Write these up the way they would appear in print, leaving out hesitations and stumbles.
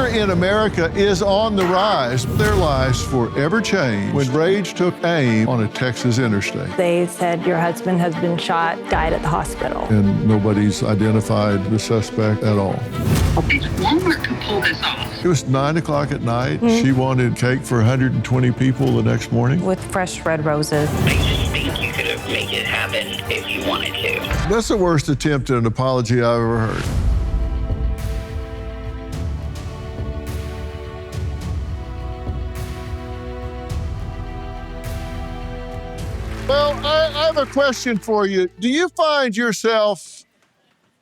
Anger in America is on the rise. Their lives forever changed when rage took aim on a Texas interstate. They said, your husband has been shot, died at the hospital. And nobody's identified the suspect at all. Walmart can pull this off. It was 9 o'clock at night. She wanted cake for 120 people the next morning. With fresh red roses. I just think you could have made it happen if you wanted to. That's the worst attempt at an apology I've ever heard. Well, I have a question for you. Do you find yourself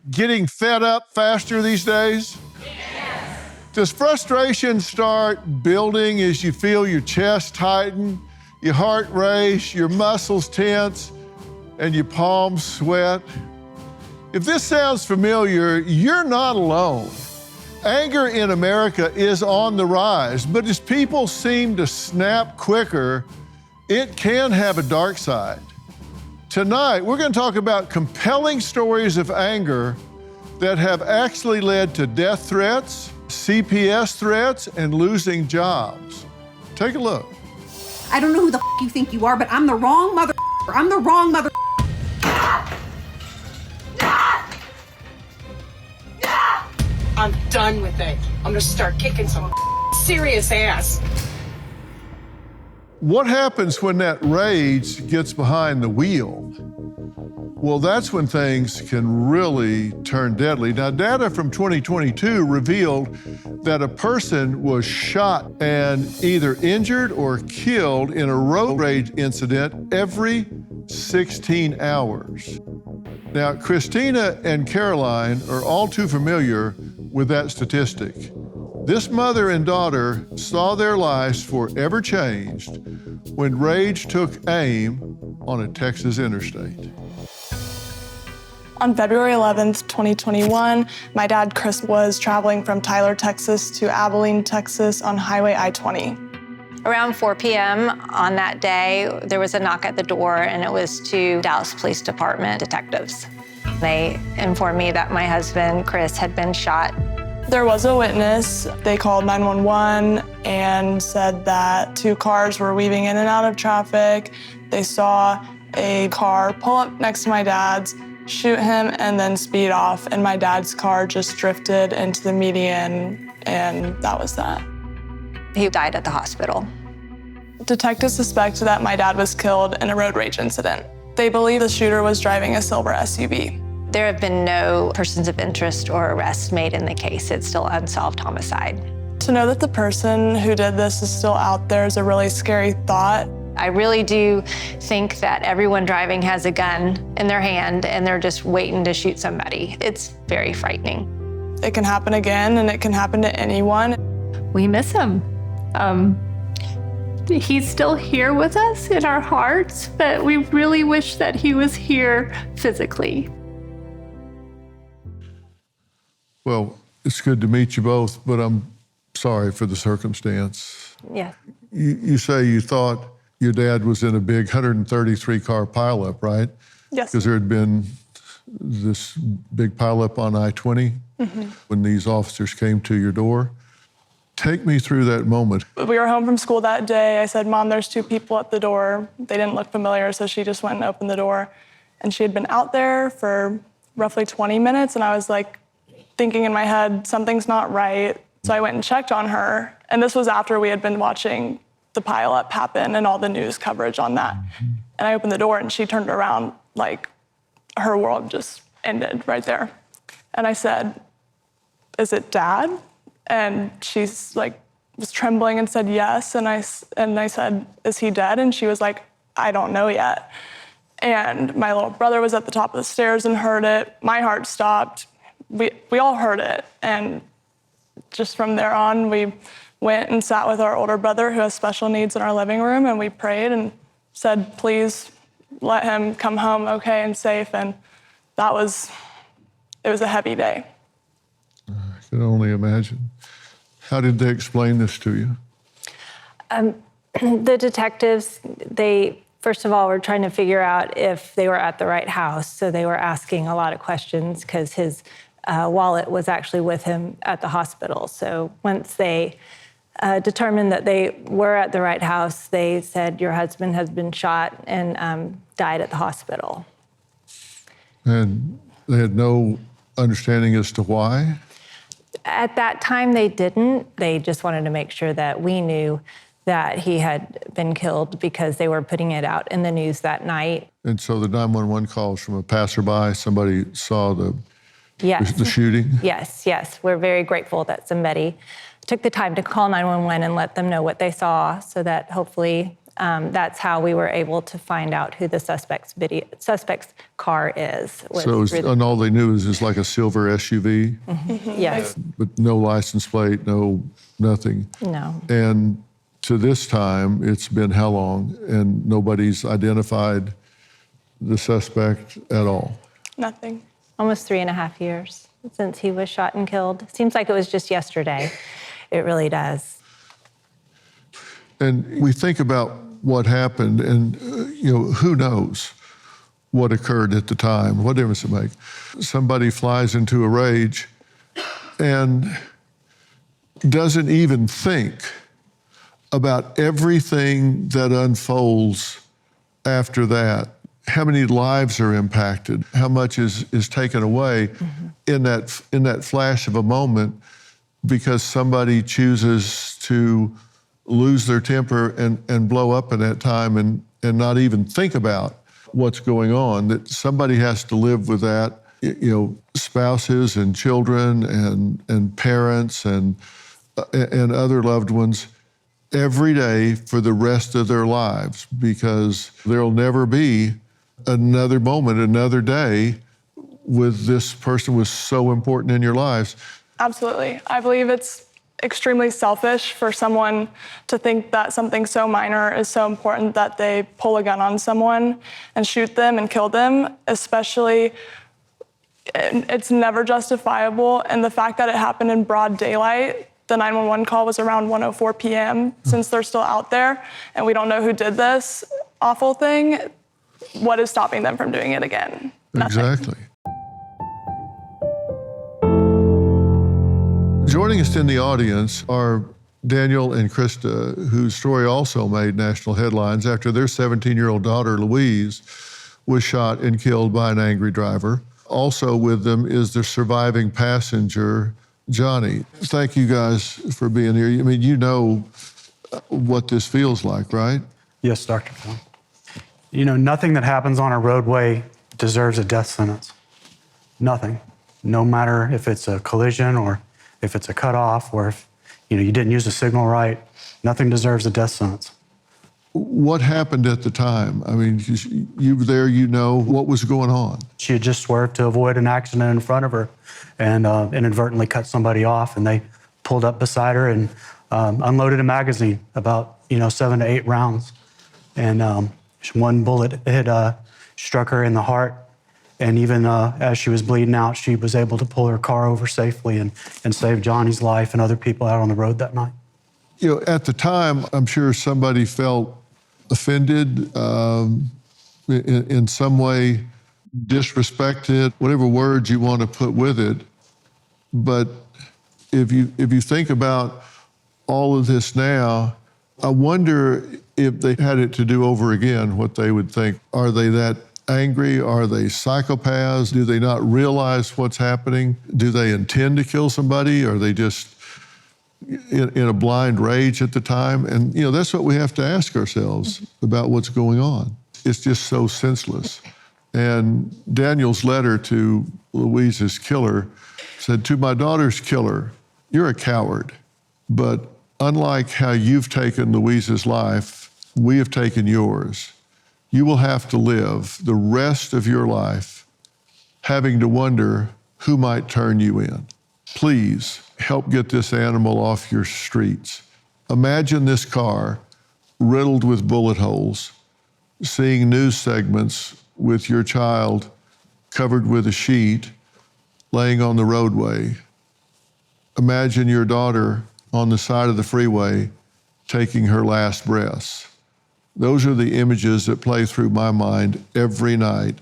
getting fed up faster these days? Yes. Does frustration start building as you feel your chest tighten, your heart race, your muscles tense, and your palms sweat? If this sounds familiar, you're not alone. Anger in America is on the rise, but as people seem to snap quicker, it can have a dark side. Tonight, we're going to talk about compelling stories of anger that have actually led to death threats, CPS threats, and losing jobs. Take a look. I don't know who the you think you are, but I'm the wrong mother. I'm the wrong mother. I'm done with it. I'm gonna start kicking some serious ass. What happens when that rage gets behind the wheel? Well, that's when things can really turn deadly. Now, data from 2022 revealed that a person was shot and either injured or killed in a road rage incident every 16 hours. Now, Christina and Caroline are all too familiar with that statistic. This mother and daughter saw their lives forever changed when rage took aim on a Texas interstate. On February 11th, 2021, my dad, Chris, was traveling from Tyler, Texas to Abilene, Texas on Highway I-20. Around 4 p.m. on that day, there was a knock at the door, and it was to Dallas Police Department detectives. They informed me that my husband, Chris, had been shot. There was a witness. They called 911 and said that 2 cars were weaving in and out of traffic. They saw a car pull up next to my dad's, shoot him, and then speed off. And my dad's car just drifted into the median, and that was that. He died at the hospital. Detectives suspect that my dad was killed in a road rage incident. They believe the shooter was driving a silver SUV. There have been no persons of interest or arrests made in the case. It's still unsolved homicide. To know that the person who did this is still out there is a really scary thought. I really do think that everyone driving has a gun in their hand and they're just waiting to shoot somebody. It's very frightening. It can happen again, and it can happen to anyone. We miss him. He's still here with us in our hearts, but we really wish that he was here physically. Well, it's good to meet you both, but I'm sorry for the circumstance. Yeah. You say you thought your dad was in a big 133-car pileup, right? Yes. Because there had been this big pileup on I-20 when these officers came to your door. Take me through that moment. We were home from school that day. I said, Mom, there's 2 people at the door. They didn't look familiar, so she just went and opened the door. And she had been out there for roughly 20 minutes, and I was like, thinking in my head, something's not right. So I went and checked on her. And this was after we had been watching the pileup happen and all the news coverage on that. And I opened the door and she turned around like her world just ended right there. And I said, is it Dad? And she's like, was trembling and said yes. And I said, is he dead? And she was like, I don't know yet. And my little brother was at the top of the stairs and heard it. My heart stopped. We all heard it, and just from there on, we went and sat with our older brother who has special needs in our living room, and we prayed and said, please let him come home okay and safe, and it was a heavy day. I can only imagine. How did they explain this to you? The detectives, first of all, were trying to figure out if they were at the right house, so they were asking a lot of questions because his wallet was actually with him at the hospital. So once they determined that they were at the right house, they said, your husband has been shot and died at the hospital. And they had no understanding as to why? At that time, they didn't. They just wanted to make sure that we knew that he had been killed because they were putting it out in the news that night. And so the 911 calls from a passerby, somebody saw the Yes. shooting? Yes. We're very grateful that somebody took the time to call 911 and let them know what they saw, so that hopefully that's how we were able to find out who the suspect's car is. And all they knew is it's like a silver SUV? Yes. But no license plate, nothing. No. And to this time, it's been how long? And nobody's identified the suspect at all? Nothing. Almost 3.5 years since he was shot and killed. Seems like it was just yesterday. It really does. And we think about what happened, and who knows what occurred at the time? What difference it make? Somebody flies into a rage and doesn't even think about everything that unfolds after that. How many lives are impacted? How much is taken away in that flash of a moment because somebody chooses to lose their temper and blow up in that time and not even think about what's going on, that somebody has to live with that, spouses and children and parents and other loved ones every day for the rest of their lives, because there'll never be another moment, another day with this person was so important in your lives. Absolutely. I believe it's extremely selfish for someone to think that something so minor is so important that they pull a gun on someone and shoot them and kill them, especially it's never justifiable. And the fact that it happened in broad daylight, the 911 call was around 1:04 p.m. Since they're still out there and we don't know who did this awful thing, what is stopping them from doing it again? Nothing. Exactly. Joining us in the audience are Daniel and Krista, whose story also made national headlines after their 17-year-old daughter, Louise, was shot and killed by an angry driver. Also with them is the surviving passenger, Johnny. Thank you guys for being here. I mean, you know what this feels like, right? Yes, Dr. Phil. Nothing that happens on a roadway deserves a death sentence. Nothing. No matter if it's a collision or if it's a cutoff or if you didn't use the signal right, nothing deserves a death sentence. What happened at the time? I mean, you were there, what was going on? She had just swerved to avoid an accident in front of her and inadvertently cut somebody off, and they pulled up beside her and unloaded a magazine, about 7 to 8 rounds. And one bullet had struck her in the heart. And even as she was bleeding out, she was able to pull her car over safely and save Johnny's life and other people out on the road that night. At the time, I'm sure somebody felt offended, in some way disrespected, whatever words you want to put with it. But if you think about all of this now, I wonder if they had it to do over again, what they would think. Are they that angry? Are they psychopaths? Do they not realize what's happening? Do they intend to kill somebody? Are they just in a blind rage at the time? And that's what we have to ask ourselves about what's going on. It's just so senseless. And Daniel's letter to Louise's killer said, "To my daughter's killer, you're a coward. But unlike how you've taken Louise's life, we have taken yours. You will have to live the rest of your life having to wonder who might turn you in. Please help get this animal off your streets. Imagine this car riddled with bullet holes, seeing news segments with your child covered with a sheet laying on the roadway. Imagine your daughter on the side of the freeway taking her last breaths. Those are the images that play through my mind every night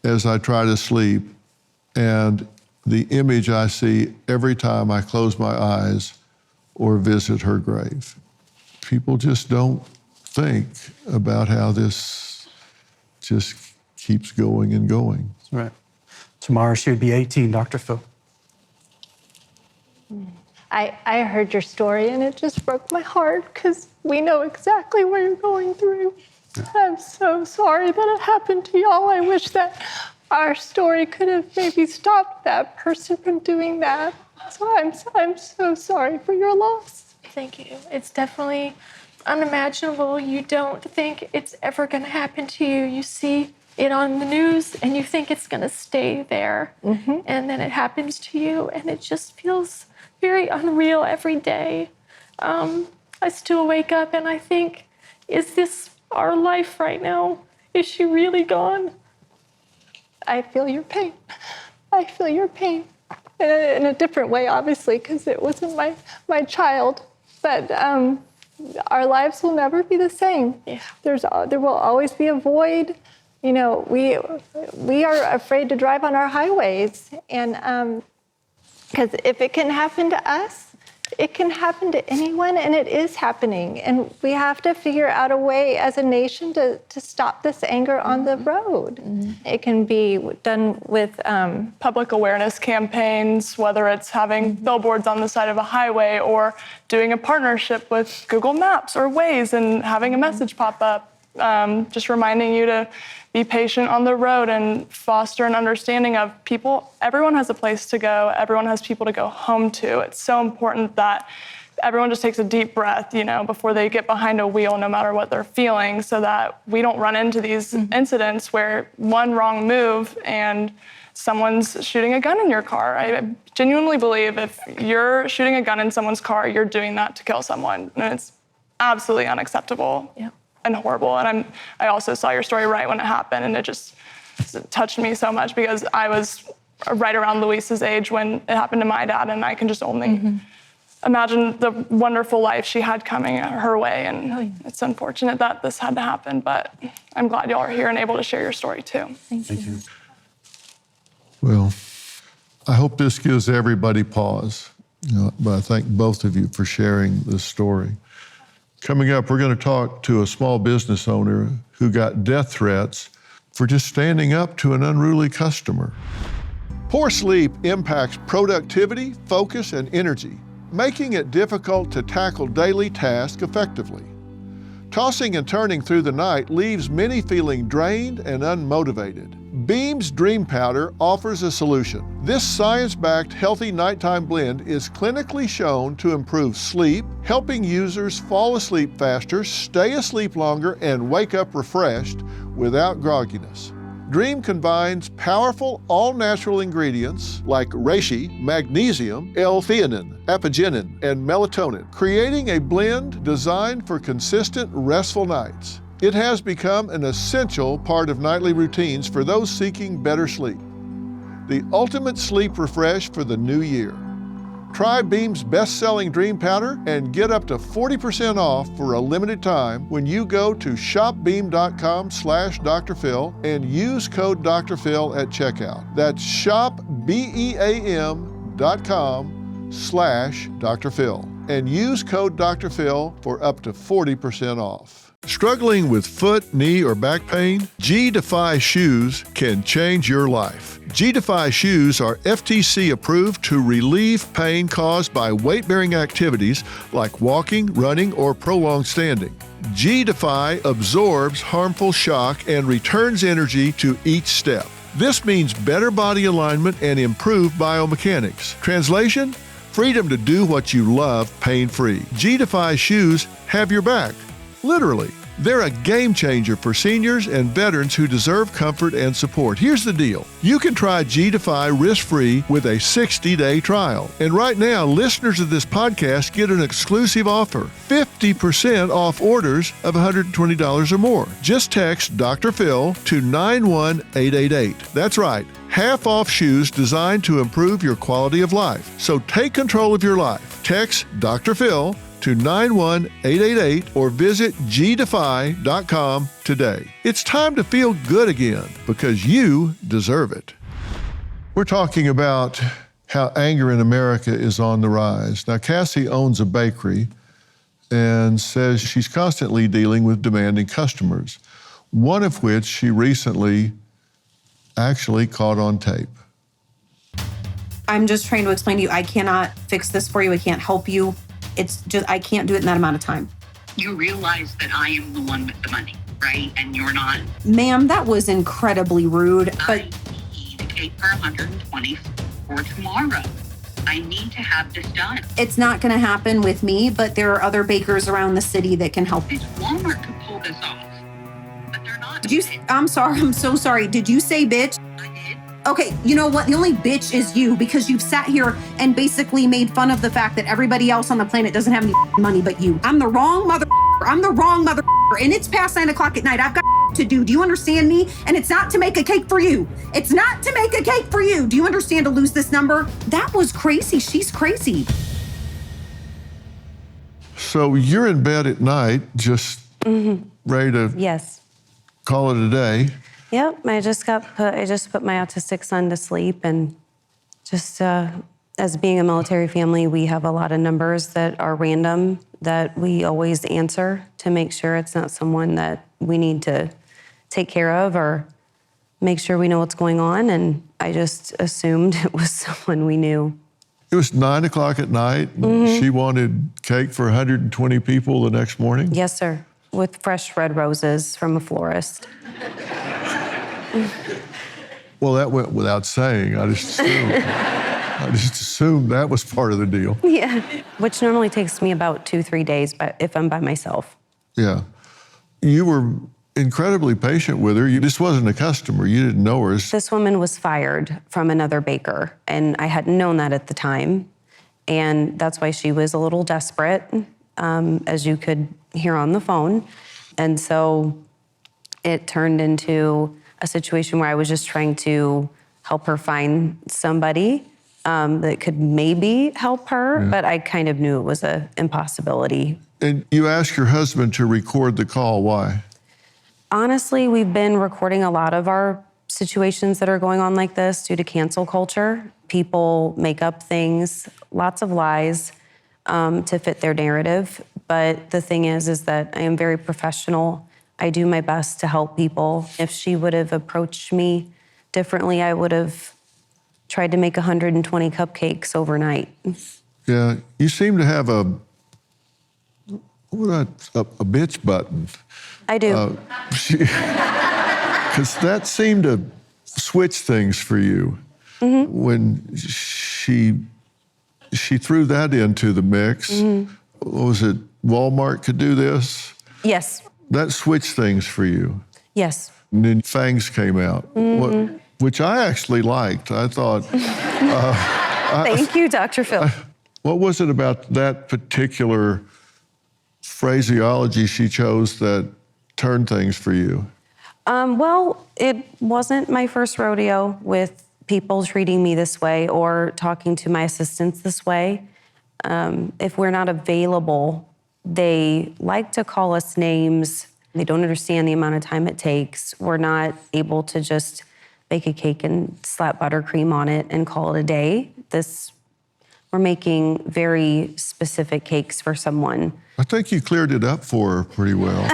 as I try to sleep. And the image I see every time I close my eyes or visit her grave. People just don't think about how this just keeps going and going. That's right. Tomorrow she would be 18, Dr. Phil. I heard your story and it just broke my heart because we know exactly what you're going through. I'm so sorry that it happened to y'all. I wish that our story could have maybe stopped that person from doing that. So I'm so sorry for your loss. Thank you. It's definitely unimaginable. You don't think it's ever going to happen to you. You see it on the news and you think it's going to stay there. Mm-hmm. And then it happens to you and it just feels very unreal every day. I still wake up and I think, is this our life right now? Is she really gone? I feel your pain. I feel your pain in a different way, obviously, because it wasn't my child. But our lives will never be the same. Yeah. There will always be a void. You know, we are afraid to drive on our highways, and because if it can happen to us, it can happen to anyone, and it is happening. And we have to figure out a way as a nation to stop this anger on the road. Mm-hmm. It can be done with Public awareness campaigns, whether it's having billboards on the side of a highway or doing a partnership with Google Maps or Waze and having a message pop up, just reminding you to be patient on the road and foster an understanding of people. Everyone has a place to go. Everyone has people to go home to. It's so important that everyone just takes a deep breath, before they get behind a wheel, no matter what they're feeling, so that we don't run into these incidents where one wrong move and someone's shooting a gun in your car. I genuinely believe if you're shooting a gun in someone's car, you're doing that to kill someone. And it's absolutely unacceptable. Yeah. And horrible. And I also saw your story right when it happened, and it just touched me so much because I was right around Luisa's age when it happened to my dad, and I can just only imagine the wonderful life she had coming her way. And it's unfortunate that this had to happen, but I'm glad y'all are here and able to share your story too. Thank you. Well, I hope this gives everybody pause. But I thank both of you for sharing this story. Coming up, we're going to talk to a small business owner who got death threats for just standing up to an unruly customer. Poor sleep impacts productivity, focus, and energy, making it difficult to tackle daily tasks effectively. Tossing and turning through the night leaves many feeling drained and unmotivated. Beam's Dream Powder offers a solution. This science-backed healthy nighttime blend is clinically shown to improve sleep, helping users fall asleep faster, stay asleep longer, and wake up refreshed without grogginess. Dream combines powerful all-natural ingredients like reishi, magnesium, L-theanine, apigenin, and melatonin, creating a blend designed for consistent, restful nights. It has become an essential part of nightly routines for those seeking better sleep. The ultimate sleep refresh for the new year. Try Beam's best-selling Dream Powder and get up to 40% off for a limited time when you go to shopbeam.com/Dr. Phil and use code Dr. Phil at checkout. That's shopbeam.com/Dr. Phil and use code Dr. Phil for up to 40% off. Struggling with foot, knee, or back pain? G-Defy shoes can change your life. G-Defy shoes are FTC approved to relieve pain caused by weight-bearing activities like walking, running, or prolonged standing. G-Defy absorbs harmful shock and returns energy to each step. This means better body alignment and improved biomechanics. Translation? Freedom to do what you love pain-free. G-Defy shoes have your back. Literally. They're a game changer for seniors and veterans who deserve comfort and support. Here's the deal. You can try G-Defy risk-free with a 60-day trial. And right now, listeners of this podcast get an exclusive offer, 50% off orders of $120 or more. Just text Dr. Phil to 91888. That's right. Half off shoes designed to improve your quality of life. So take control of your life. Text Dr. Phil to 91888 or visit gdefy.com today. It's time to feel good again because you deserve it. We're talking about how anger in America is on the rise. Now, Cassie owns a bakery and says she's constantly dealing with demanding customers, one of which she recently actually caught on tape. I'm just trying to explain to you, I cannot fix this for you. I can't help you. It's just, I can't do it in that amount of time. You realize that I am the one with the money, right? And you're not. Ma'am, that was incredibly rude, but I need a cake for 120 for tomorrow. I need to have this done. it's not gonna happen with me, but there are other bakers around the city that can help. It's Walmart could pull this off, but they're not. Did you, I'm sorry, I'm so sorry. Did you say bitch? I did. Okay, you know what? The only bitch is you because you've sat here and basically made fun of the fact that everybody else on the planet doesn't have any money but you. I'm the wrong mother. I'm the wrong mother. And it's past 9 o'clock at night. I've got to do. Do you understand me? And it's not to make a cake for you. It's not to make a cake for you. Do you understand to lose this number? That was crazy. She's crazy. So you're in bed at night, just ready to Yes. call it a day. Yep. I just put my autistic son to sleep, and just as being a military family, we have a lot of numbers that are random that we always answer to make sure it's not someone that we need to take care of or make sure we know what's going on. And I just assumed it was someone we knew. It was 9 o'clock at night. And she wanted cake for 120 people the next morning. Yes, sir. With fresh red roses from a florist. Well, that went without saying. I just assumed that was part of the deal. Yeah. Which normally takes me about 2-3 days if I'm by myself. Yeah. You were incredibly patient with her. This wasn't a customer. You didn't know her. This woman was fired from another baker, and I hadn't known that at the time. And that's why she was a little desperate, as you could hear on the phone. And so it turned into a situation where I was just trying to help her find somebody that could maybe help her, but I kind of knew it was an impossibility. And you asked your husband to record the call. Why? Honestly, we've been recording a lot of our situations that are going on like this due to cancel culture. People make up things, lots of lies to fit their narrative. But the thing is that I am very professional. I do my best to help people. If she would have approached me differently, I would have tried to make 120 cupcakes overnight. Yeah, you seem to have a bitch button. I do. Because that seemed to switch things for you. When she threw that into the mix. What was it? Walmart could do this? Yes. That switched things for you. Yes. And then Fangs came out, which I actually liked. I thought. Thank you, Dr. Phil. What was it about that particular phraseology she chose that turned things for you? Well, it wasn't my first rodeo with people treating me this way or talking to my assistants this way. If we're not available, they like to call us names. They don't understand the amount of time it takes. We're not able to just bake a cake and slap buttercream on it and call it a day. We're making very specific cakes for someone. I think you cleared it up for her pretty well.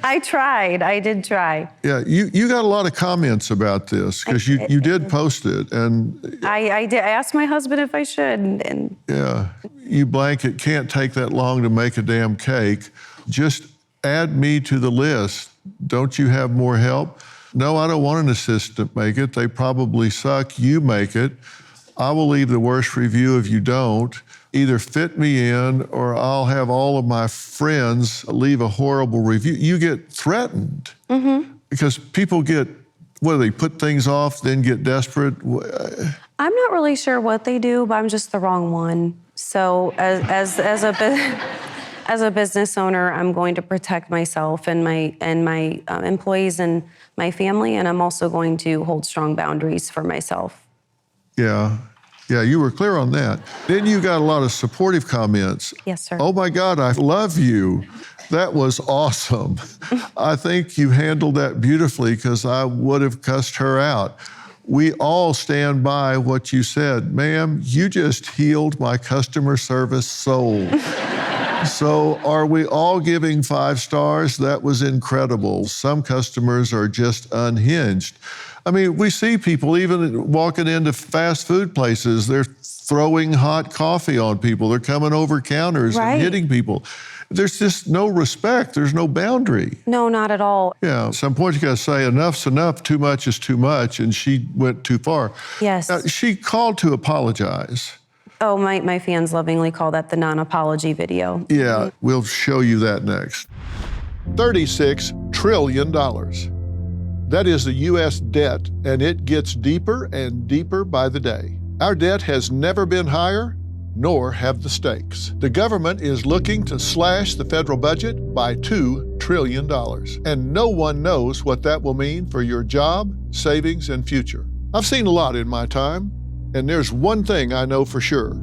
I tried. I did try. Yeah, you got a lot of comments about this because you did post it, and I did. I asked my husband if I should, and yeah, you blanket can't take that long to make a damn cake. Just add me to the list. Don't you have more help? No, I don't want an assistant make it. They probably suck. You make it. I will leave the worst review if you don't. Either fit me in or I'll have all of my friends leave a horrible review. You get threatened because people get, they put things off, then get desperate? I'm not really sure what they do, but I'm just the wrong one. So as a business owner, I'm going to protect myself and my employees and my family, and I'm also going to hold strong boundaries for myself. Yeah, you were clear on that. Then you got a lot of supportive comments. Yes, sir. Oh my God, I love you. That was awesome. I think you handled that beautifully because I would have cussed her out. we all stand by what you said. Ma'am, you just healed my customer service soul. So are we all giving 5 stars? That was incredible. Some customers are just unhinged. I mean, we see people even walking into fast food places, they're throwing hot coffee on people. They're coming over counters and hitting people. There's just no respect. There's no boundary. No, not at all. Yeah, at some point you gotta say enough's enough, too much is too much, and she went too far. Yes. Now, she called to apologize. Oh, my fans lovingly call that the non-apology video. Yeah, we'll show you that next. $36 trillion. That is the U.S. debt, and it gets deeper and deeper by the day. Our debt has never been higher, nor have the stakes. The government is looking to slash the federal budget by $2 trillion, and no one knows what that will mean for your job, savings, and future. I've seen a lot in my time, and there's one thing I know for sure.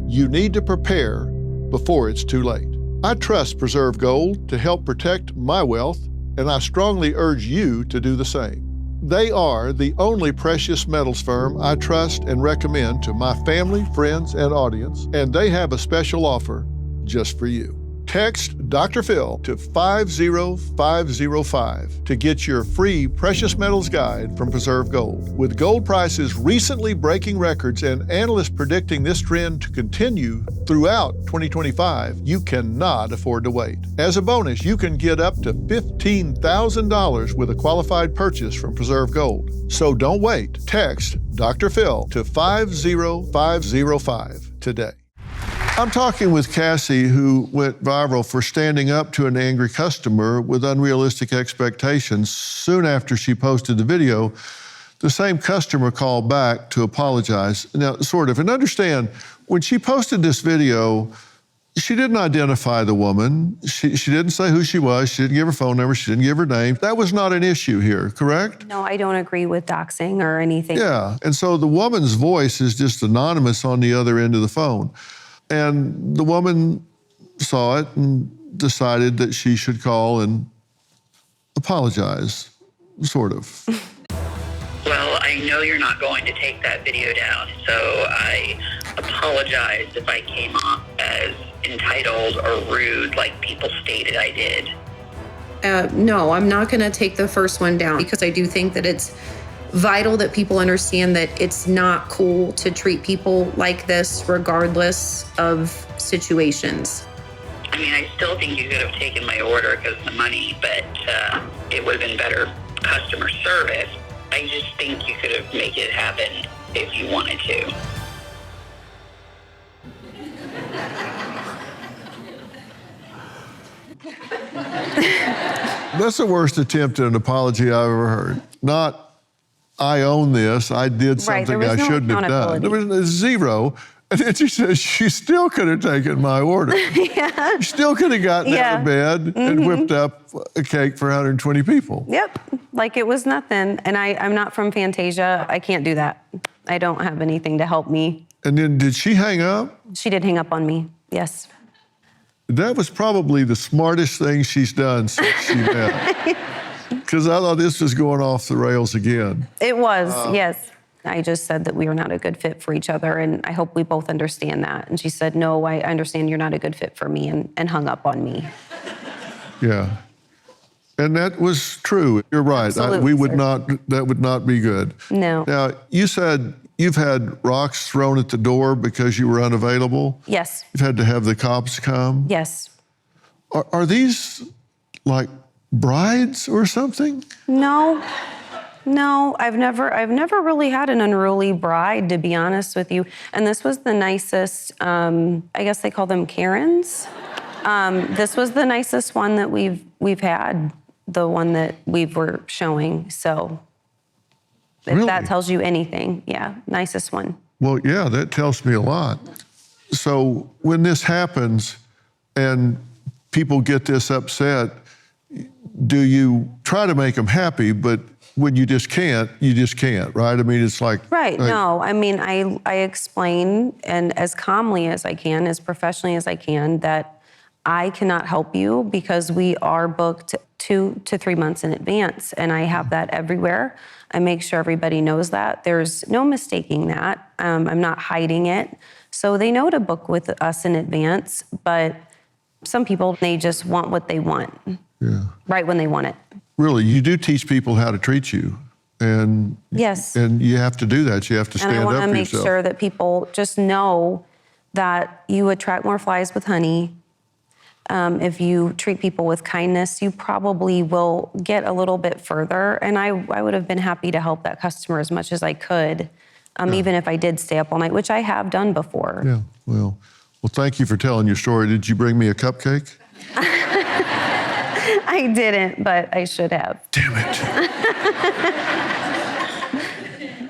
You need to prepare before it's too late. I trust Preserve Gold to help protect my wealth, and I strongly urge you to do the same. They are the only precious metals firm I trust and recommend to my family, friends, and audience, and they have a special offer just for you. Text Dr. Phil to 50505 to get your free precious metals guide from Preserve Gold. With gold prices recently breaking records and analysts predicting this trend to continue throughout 2025, you cannot afford to wait. As a bonus, you can get up to $15,000 with a qualified purchase from Preserve Gold. So don't wait. Text Dr. Phil to 50505 today. I'm talking with Cassie, who went viral for standing up to an angry customer with unrealistic expectations. Soon after she posted the video, the same customer called back to apologize. Now, sort of, and understand, when she posted this video, she didn't identify the woman. She didn't say who she was. She didn't give her phone number. She didn't give her name. That was not an issue here, correct? No, I don't agree with doxing or anything. Yeah, and so the woman's voice is just anonymous on the other end of the phone. And the woman saw it and decided that she should call and apologize, sort of. Well, I know you're not going to take that video down, so I apologize if I came off as entitled or rude like people stated I did. No, I'm not going to take the first one down because I do think that it's vital that people understand that it's not cool to treat people like this regardless of situations. I mean, I still think you could have taken my order because of the money, but it would have been better customer service. I just think you could have made it happen if you wanted to. That's the worst attempt at an apology I've ever heard. Not, I own this, I did something I shouldn't have done. There was zero. And then she says she still could have taken my order. Yeah. She still could have gotten out of bed and whipped up a cake for 120 people. Yep, like it was nothing. And I'm not from Fantasia. I can't do that. I don't have anything to help me. And then did she hang up? She did hang up on me, yes. That was probably the smartest thing she's done since she met. Because I thought this was going off the rails again. It was, yes. I just said that we were not a good fit for each other, and I hope we both understand that. And she said, no, I understand you're not a good fit for me, and hung up on me. Yeah. And that was true. You're right. Absolutely, that would not be good. No. Now, you said you've had rocks thrown at the door because you were unavailable? Yes. You've had to have the cops come? Yes. Are these like brides or something? No, I've never really had an unruly bride, to be honest with you. And this was the nicest, I guess they call them Karens. This was the nicest one that we've had, the one that we were showing. So if that tells you anything, yeah, nicest one. Well, yeah, that tells me a lot. So when this happens and people get this upset, do you try to make them happy, but when you just can't, right? I mean, it's like... Right, no, I mean, I explain, and as calmly as I can, as professionally as I can, that I cannot help you because we are booked 2 to 3 months in advance, and I have that everywhere. I make sure everybody knows that. There's no mistaking that. I'm not hiding it. So they know to book with us in advance, but some people, they just want what they want, right when they want it. Really, you do teach people how to treat you. And yes, and you have to do that. You have to stand up for yourself. And I want to make sure that people just know that you attract more flies with honey. If you treat people with kindness, you probably will get a little bit further. And I would have been happy to help that customer as much as I could, even if I did stay up all night, which I have done before. Yeah, well, thank you for telling your story. Did you bring me a cupcake? I didn't, but I should have. Damn it.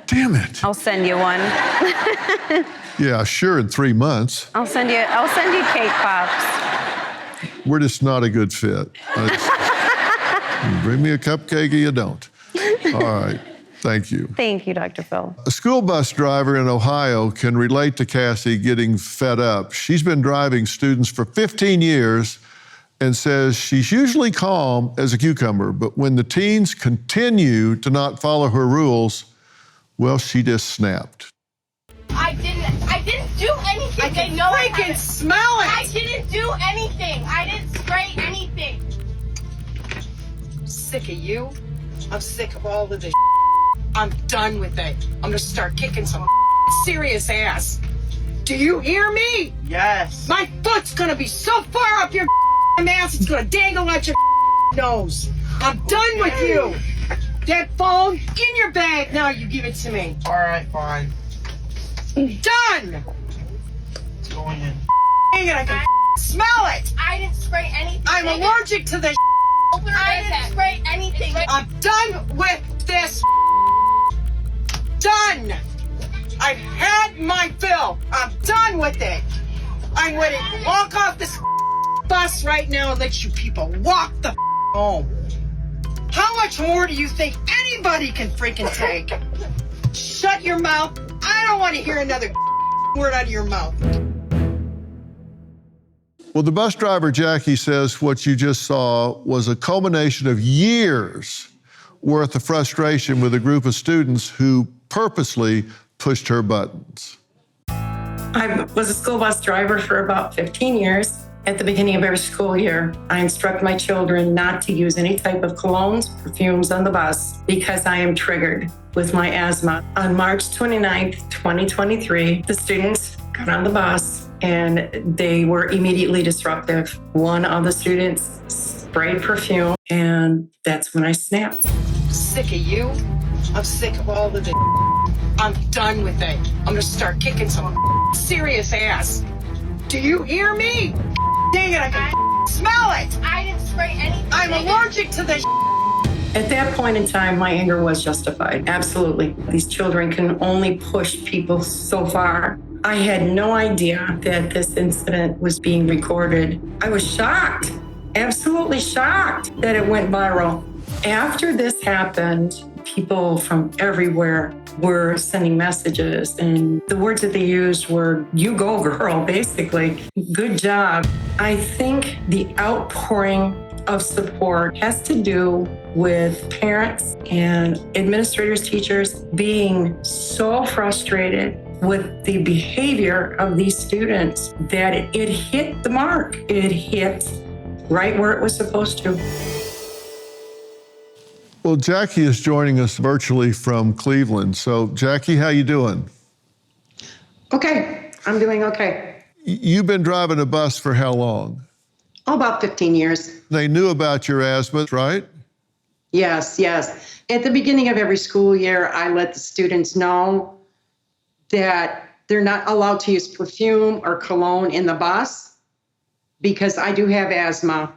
Damn it. I'll send you one. Yeah, sure, in 3 months. I'll send you cake pops. We're just not a good fit. You bring me a cupcake or you don't. All right, thank you. Thank you, Dr. Phil. A school bus driver in Ohio can relate to Cassie getting fed up. She's been driving students for 15 years and says she's usually calm as a cucumber, but when the teens continue to not follow her rules, well, she just snapped. I didn't do anything. I can freaking smell it. I didn't do anything. I didn't spray anything. I'm sick of you. I'm sick of all of this. I'm done with it. I'm gonna start kicking some serious ass. Do you hear me? Yes. My foot's gonna be so far up your ass, it's gonna dangle out your nose. I'm done with you. That phone in your bag. Now you give it to me. All right, fine. Done. It's going in. Dang it, I can smell it. I didn't spray anything. I'm allergic to this. I didn't spray anything. I'm done with this. Done. I've had my fill. I'm done with it. I'm ready to walk off this bus right now and let you people walk the home. How much more do you think anybody can freaking take? Shut your mouth. I don't want to hear another word out of your mouth. Well, the bus driver, Jackie, says what you just saw was a culmination of years worth of frustration with a group of students who purposely pushed her buttons. I was a school bus driver for about 15 years. At the beginning of every school year, I instruct my children not to use any type of colognes, perfumes on the bus because I am triggered with my asthma. On March 29th, 2023, the students got on the bus and they were immediately disruptive. One of the students sprayed perfume and that's when I snapped. Sick of you. I'm sick of all of this. I'm done with it. I'm gonna start kicking some serious ass. Do you hear me? Dang it, I can smell it. I didn't spray anything. I'm allergic to this. At that point in time, my anger was justified. Absolutely. These children can only push people so far. I had no idea that this incident was being recorded. I was shocked, absolutely shocked that it went viral. After this happened, people from everywhere were sending messages, and the words that they used were, "You go, girl," basically. Good job. I think the outpouring of support has to do with parents and administrators, teachers being so frustrated with the behavior of these students that it hit the mark. It hit right where it was supposed to. Well, Jackie is joining us virtually from Cleveland. So, Jackie, how you doing? Okay, I'm doing okay. You've been driving a bus for how long? Oh, about 15 years. They knew about your asthma, right? Yes, yes. At the beginning of every school year, I let the students know that they're not allowed to use perfume or cologne in the bus because I do have asthma.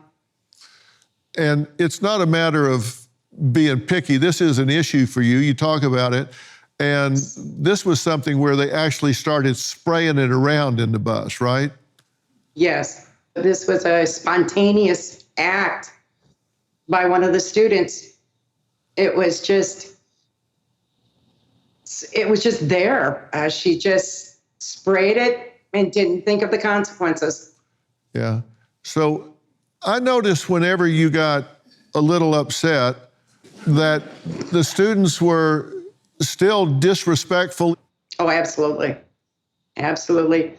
And it's not a matter of being picky. This is an issue for you. You talk about it. And this was something where they actually started spraying it around in the bus, right? Yes. This was a spontaneous act by one of the students. It was just there. She just sprayed it and didn't think of the consequences. Yeah. So I noticed whenever you got a little upset that the students were still disrespectful. Oh, absolutely. Absolutely.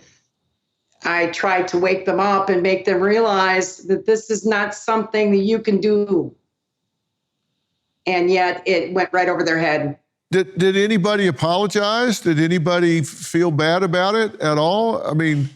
I tried to wake them up and make them realize that this is not something that you can do. And yet it went right over their head. Did anybody apologize? Did anybody feel bad about it at all? I mean,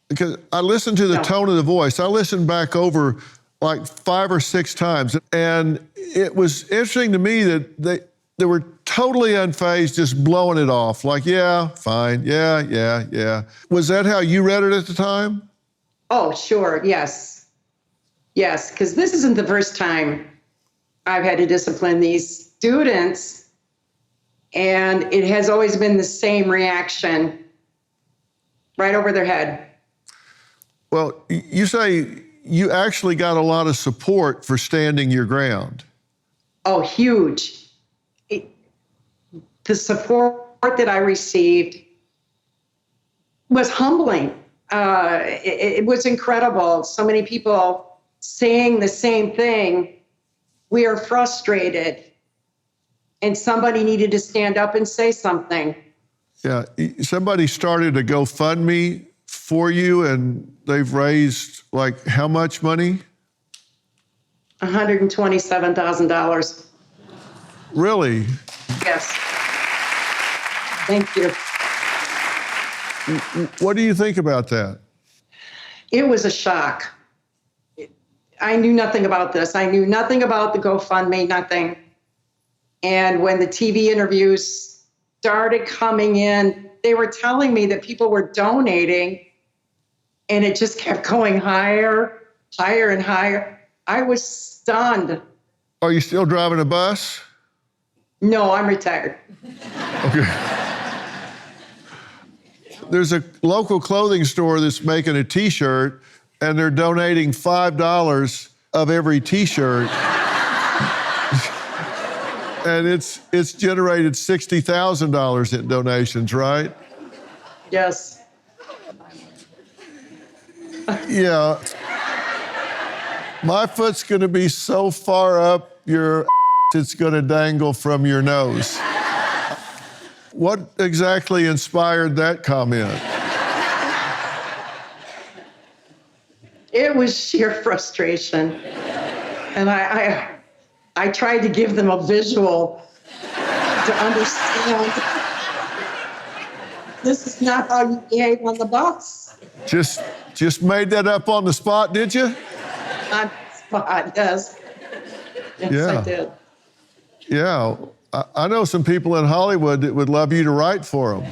because I listened to the tone of the voice. I listened back over like 5 or 6 times. And it was interesting to me that they were totally unfazed, just blowing it off. Like, yeah, fine, yeah. Was that how you read it at the time? Oh, sure, yes. Yes, because this isn't the first time I've had to discipline these students. And it has always been the same reaction, right over their head. Well, you say you actually got a lot of support for standing your ground. Oh, huge. The support that I received was humbling. It was incredible. So many people saying the same thing. We are frustrated. And somebody needed to stand up and say something. Yeah, somebody started a GoFundMe for you, and they've raised like how much money? $127,000. Really? Yes. Thank you. What do you think about that? It was a shock. I knew nothing about this. I knew nothing about the GoFundMe, nothing. And when the TV interviews started coming in, they were telling me that people were donating, and it just kept going higher and higher. I was stunned. Are you still driving a bus? No, I'm retired. Okay. There's a local clothing store that's making a T-shirt, and they're donating $5 of every T-shirt. And it's generated $60,000 in donations, right? Yes. Yeah. My foot's gonna be so far up your it's gonna dangle from your nose. What exactly inspired that comment? It was sheer frustration. And I tried to give them a visual to understand this is not how you behave on the bus. Just made that up on the spot, did you? On the spot, yes. Yes, I did. Yeah, I know some people in Hollywood that would love you to write for them.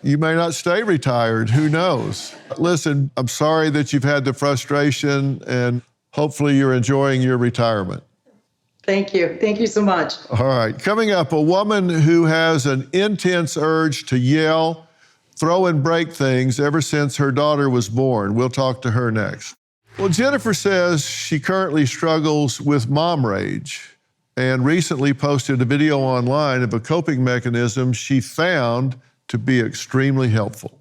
You may not stay retired, who knows? Listen, I'm sorry that you've had the frustration, and hopefully you're enjoying your retirement. Thank you. Thank you so much. All right, coming up, a woman who has an intense urge to yell, throw and break things ever since her daughter was born. We'll talk to her next. Well, Jennifer says she currently struggles with mom rage and recently posted a video online of a coping mechanism she found to be extremely helpful.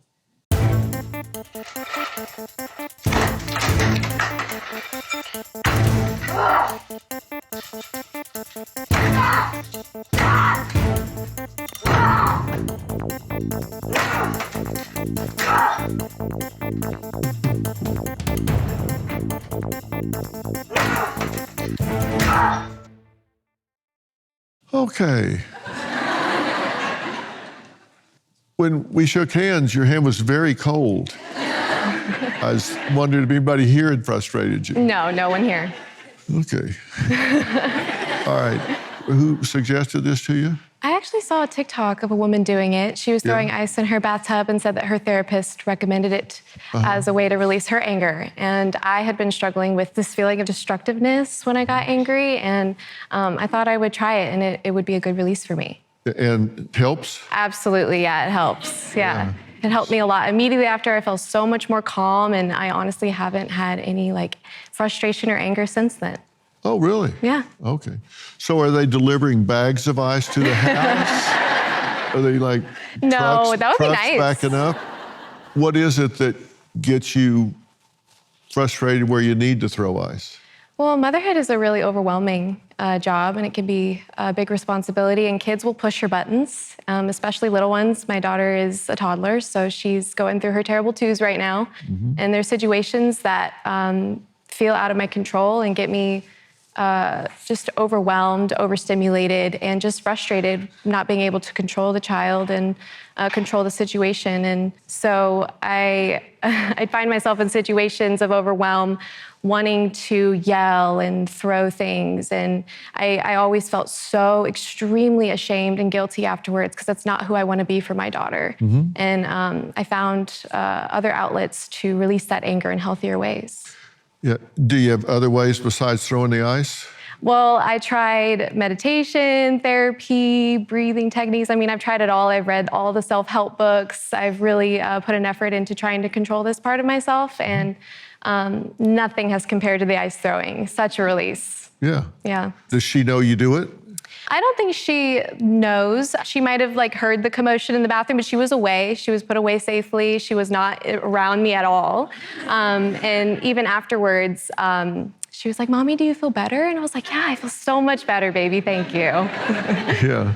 Okay. When we shook hands, your hand was very cold. I was wondering if anybody here had frustrated you. No, no one here. Okay. All right. Who suggested this to you? I actually saw a TikTok of a woman doing it. She was throwing ice in her bathtub and said that her therapist recommended it as a way to release her anger. And I had been struggling with this feeling of destructiveness when I got angry, and I thought I would try it, and it would be a good release for me. And it helps? Absolutely, yeah, it helps. Yeah. It helped me a lot. Immediately after, I felt so much more calm, and I honestly haven't had any frustration or anger since then. Oh, really? Yeah. Okay. So are they delivering bags of ice to the house? Are they No, that would be trucks nice. backing up? What is it that gets you frustrated where you need to throw ice? Well, motherhood is a really overwhelming job, and it can be a big responsibility, and kids will push your buttons, especially little ones. My daughter is a toddler, so she's going through her terrible twos right now, and there's situations that feel out of my control and get me just overwhelmed, overstimulated, and just frustrated not being able to control the child and control the situation. And so I find myself in situations of overwhelm, wanting to yell and throw things. And I always felt so extremely ashamed and guilty afterwards, because that's not who I want to be for my daughter. And I found other outlets to release that anger in healthier ways. Yeah. Do you have other ways besides throwing the ice? Well, I tried meditation, therapy, breathing techniques. I mean, I've tried it all. I've read all the self-help books. I've really put an effort into trying to control this part of myself, and nothing has compared to the ice throwing. Such a release. Yeah. Yeah. Does she know you do it? I don't think she knows. She might have heard the commotion in the bathroom, but she was away. She was put away safely. She was not around me at all. And even afterwards, she was like, "Mommy, do you feel better?" And I was like, "Yeah, I feel so much better, baby. Thank you." Yeah.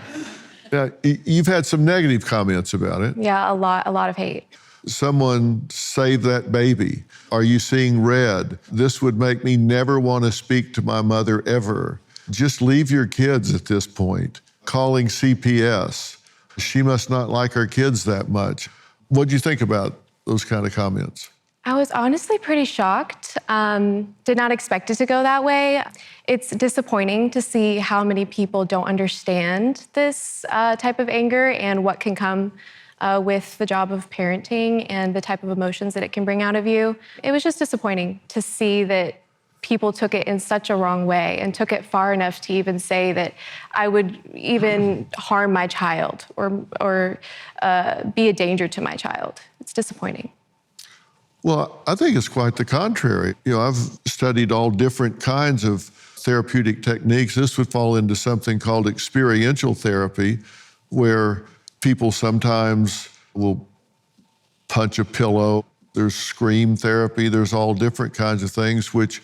Yeah. You've had some negative comments about it. Yeah, a lot of hate. Someone save that baby. Are you seeing red? This would make me never want to speak to my mother ever. Just leave your kids at this point. Calling CPS. She must not like her kids that much. What do you think about those kind of comments? I was honestly pretty shocked. Did not expect it to go that way. It's disappointing to see how many people don't understand this type of anger and what can come with the job of parenting and the type of emotions that it can bring out of you. It was just disappointing to see that people took it in such a wrong way and took it far enough to even say that I would even harm my child or be a danger to my child. It's disappointing. Well, I think it's quite the contrary. I've studied all different kinds of therapeutic techniques. This would fall into something called experiential therapy, where people sometimes will punch a pillow. There's scream therapy. There's all different kinds of things which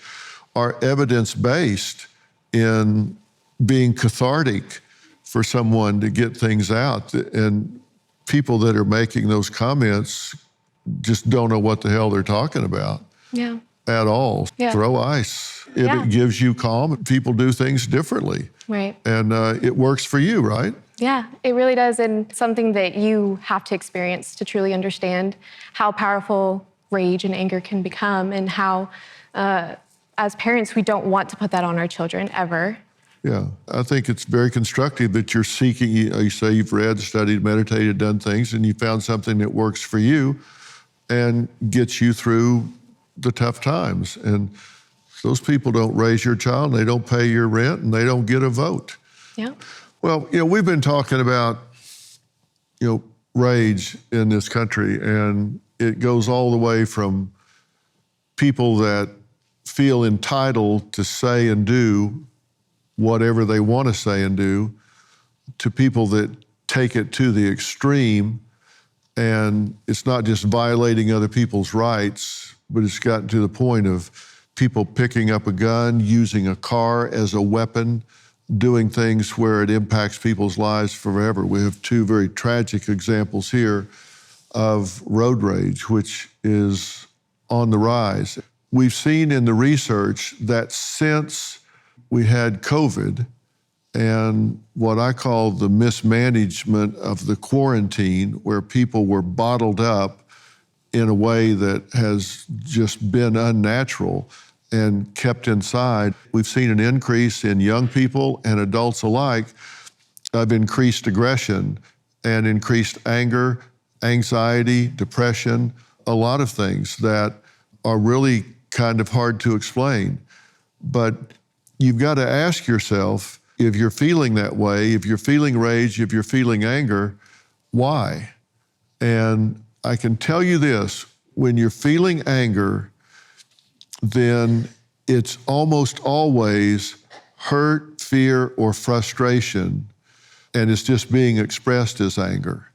are evidence-based in being cathartic for someone to get things out. And people that are making those comments just don't know what the hell they're talking about at all. Yeah. Throw ice. If it gives you calm, people do things differently. Right. And it works for you, right? Yeah, it really does. And something that you have to experience to truly understand how powerful rage and anger can become, and how, as parents, we don't want to put that on our children ever. Yeah, I think it's very constructive that you're seeking, you say you've read, studied, meditated, done things, and you found something that works for you and gets you through the tough times. And those people don't raise your child, and they don't pay your rent, and they don't get a vote. Yeah. Well, we've been talking about, rage in this country, and it goes all the way from people that feel entitled to say and do whatever they want to say and do, to people that take it to the extreme. And it's not just violating other people's rights, but it's gotten to the point of people picking up a gun, using a car as a weapon, doing things where it impacts people's lives forever. We have two very tragic examples here of road rage, which is on the rise. We've seen in the research that since we had COVID and what I call the mismanagement of the quarantine, where people were bottled up in a way that has just been unnatural and kept inside, we've seen an increase in young people and adults alike of increased aggression and increased anger, anxiety, depression, a lot of things that are really kind of hard to explain. But you've got to ask yourself, if you're feeling that way, if you're feeling rage, if you're feeling anger, why? And I can tell you this, when you're feeling anger, then it's almost always hurt, fear, or frustration, and it's just being expressed as anger.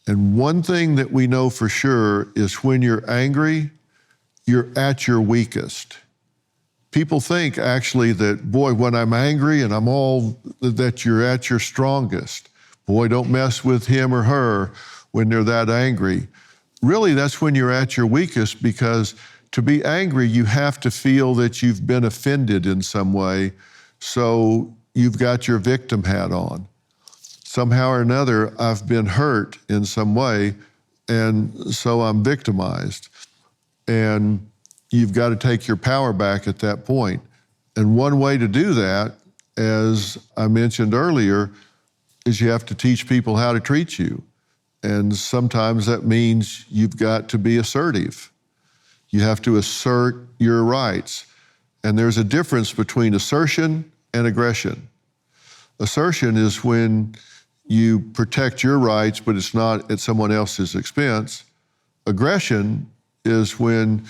And one thing that we know for sure is when you're angry, you're at your weakest. People think actually that, boy, when I'm angry and that you're at your strongest. Boy, don't mess with him or her when they're that angry. Really, that's when you're at your weakest, because to be angry, you have to feel that you've been offended in some way, so you've got your victim hat on. Somehow or another, I've been hurt in some way, and so I'm victimized. And you've got to take your power back at that point. And one way to do that, as I mentioned earlier, is you have to teach people how to treat you. And sometimes that means you've got to be assertive. You have to assert your rights. And there's a difference between assertion and aggression. Assertion is when you protect your rights, but it's not at someone else's expense. Aggression is when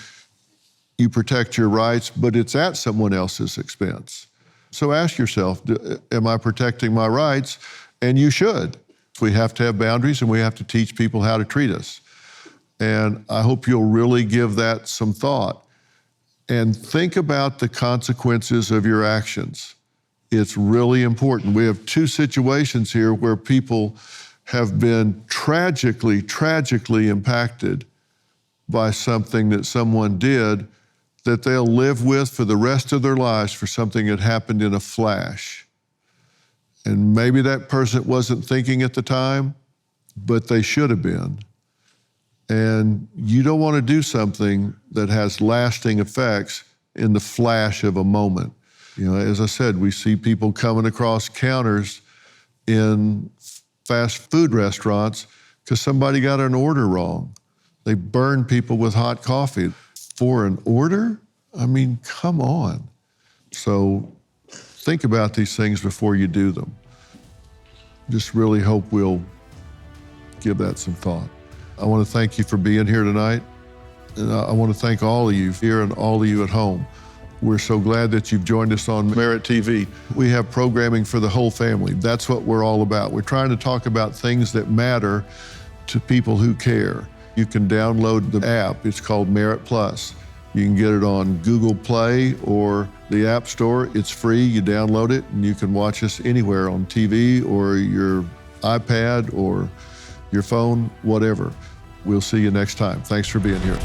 you protect your rights, but it's at someone else's expense. So ask yourself, am I protecting my rights? And you should. We have to have boundaries, and we have to teach people how to treat us. And I hope you'll really give that some thought. And think about the consequences of your actions. It's really important. We have two situations here where people have been tragically impacted by something that someone did that they'll live with for the rest of their lives for something that happened in a flash. And maybe that person wasn't thinking at the time, but they should have been. And you don't want to do something that has lasting effects in the flash of a moment. You know, as I said, we see people coming across counters in fast food restaurants because somebody got an order wrong. They burn people with hot coffee for an order? I mean, come on. So think about these things before you do them. Just really hope we'll give that some thought. I want to thank you for being here tonight. And I want to thank all of you here and all of you at home. We're so glad that you've joined us on Merit TV. We have programming for the whole family. That's what we're all about. We're trying to talk about things that matter to people who care. You can download the app. It's called Merit Plus. You can get it on Google Play or the App Store. It's free. You download it, and you can watch us anywhere on TV or your iPad or your phone, whatever. We'll see you next time. Thanks for being here.